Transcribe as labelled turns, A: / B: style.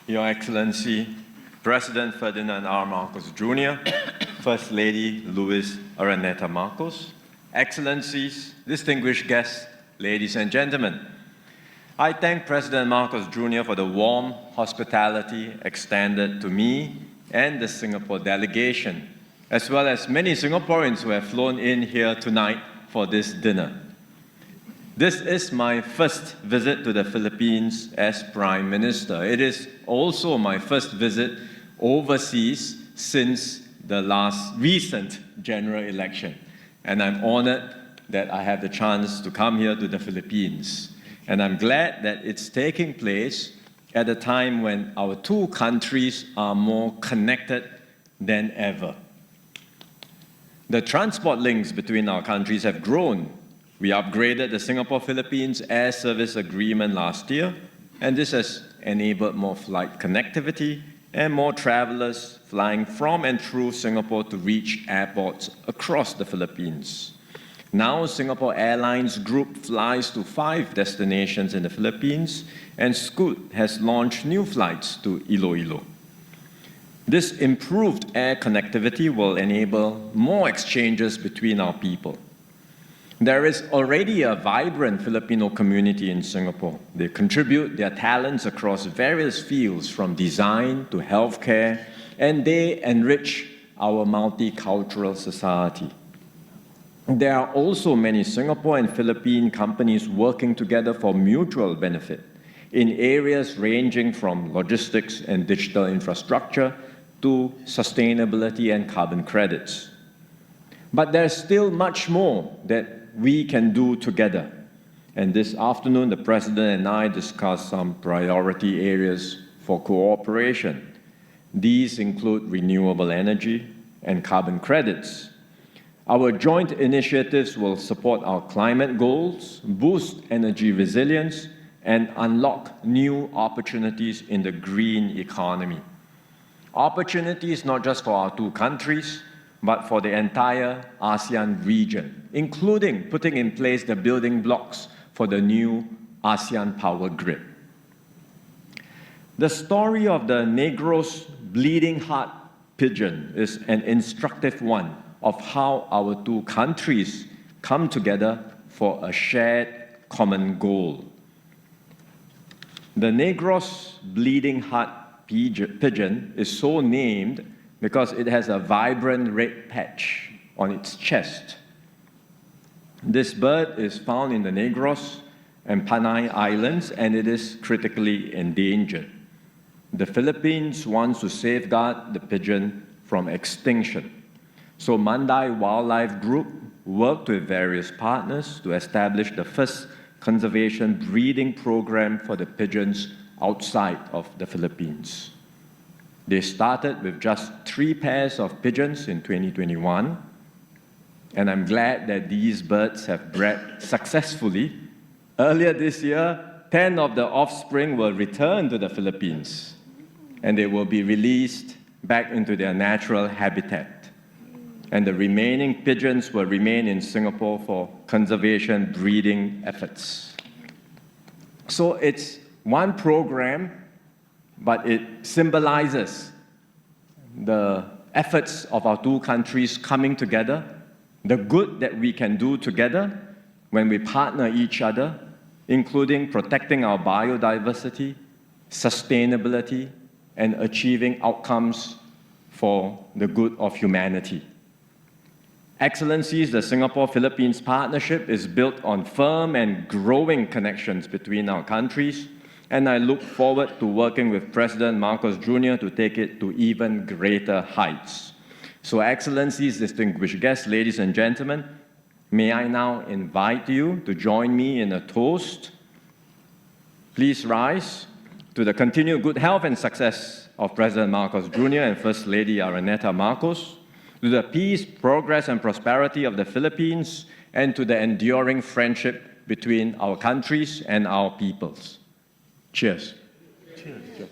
A: Your Excellency, President Ferdinand R. Marcos Jr., First Lady Luis Araneta Marcos, Excellencies, distinguished guests, ladies and gentlemen. I thank President Marcos Jr. for the warm hospitality extended to me and the Singapore delegation, as well as many Singaporeans who have flown in here tonight for this dinner. This is my first visit to the Philippines as Prime Minister. It is also my first visit overseas since the last recent general election. And I'm honored that I have the chance to come here to the Philippines. And I'm glad that it's taking place at a time when our two countries are more connected than ever. The transport links between our countries have grown. We upgraded the Singapore-Philippines Air Service Agreement last year, and this has enabled more flight connectivity and more travelers flying from and through Singapore to reach airports across the Philippines. Now, Singapore Airlines Group flies to 5 destinations in the Philippines, and Scoot has launched new flights to Iloilo. This improved air connectivity will enable more exchanges between our people. There is already a vibrant Filipino community in Singapore. They contribute their talents across various fields, from design to healthcare, and they enrich our multicultural society. There are also many Singapore and Philippine companies working together for mutual benefit in areas ranging from logistics and digital infrastructure to sustainability and carbon credits. But there's still much more that we can do together. And this afternoon, the President and I discussed some priority areas for cooperation. These include renewable energy and carbon credits. Our joint initiatives will support our climate goals, boost energy resilience, and unlock new opportunities in the green economy. Opportunities not just for our two countries, but for the entire ASEAN region, including putting in place the building blocks for the new ASEAN power grid. The story of the Negros bleeding heart pigeon is an instructive one of how our two countries come together for a shared common goal. The Negros bleeding heart pigeon is so named because it has a vibrant red patch on its chest. This bird is found in the Negros and Panay Islands, and it is critically endangered. The Philippines wants to safeguard the pigeon from extinction. So Mandai Wildlife Group worked with various partners to establish the first conservation breeding program for the pigeons outside of the Philippines. They started with just 3 pairs of pigeons in 2021, and I'm glad that these birds have bred successfully. Earlier this year, 10 of the offspring will return to the Philippines, and they will be released back into their natural habitat. And the remaining pigeons will remain in Singapore for conservation breeding efforts. So it's one program, but it symbolizes the efforts of our two countries coming together, the good that we can do together when we partner each other, including protecting our biodiversity, sustainability, and achieving outcomes for the good of humanity. Excellencies, the Singapore-Philippines partnership is built on firm and growing connections between our countries, and I look forward to working with President Marcos Jr. to take it to even greater heights. So, Excellencies, distinguished guests, ladies and gentlemen, may I now invite you to join me in a toast. Please rise to the continued good health and success of President Marcos Jr. and First Lady Araneta Marcos, to the peace, progress, and prosperity of the Philippines, and to the enduring friendship between our countries and our peoples. Cheers. Cheers.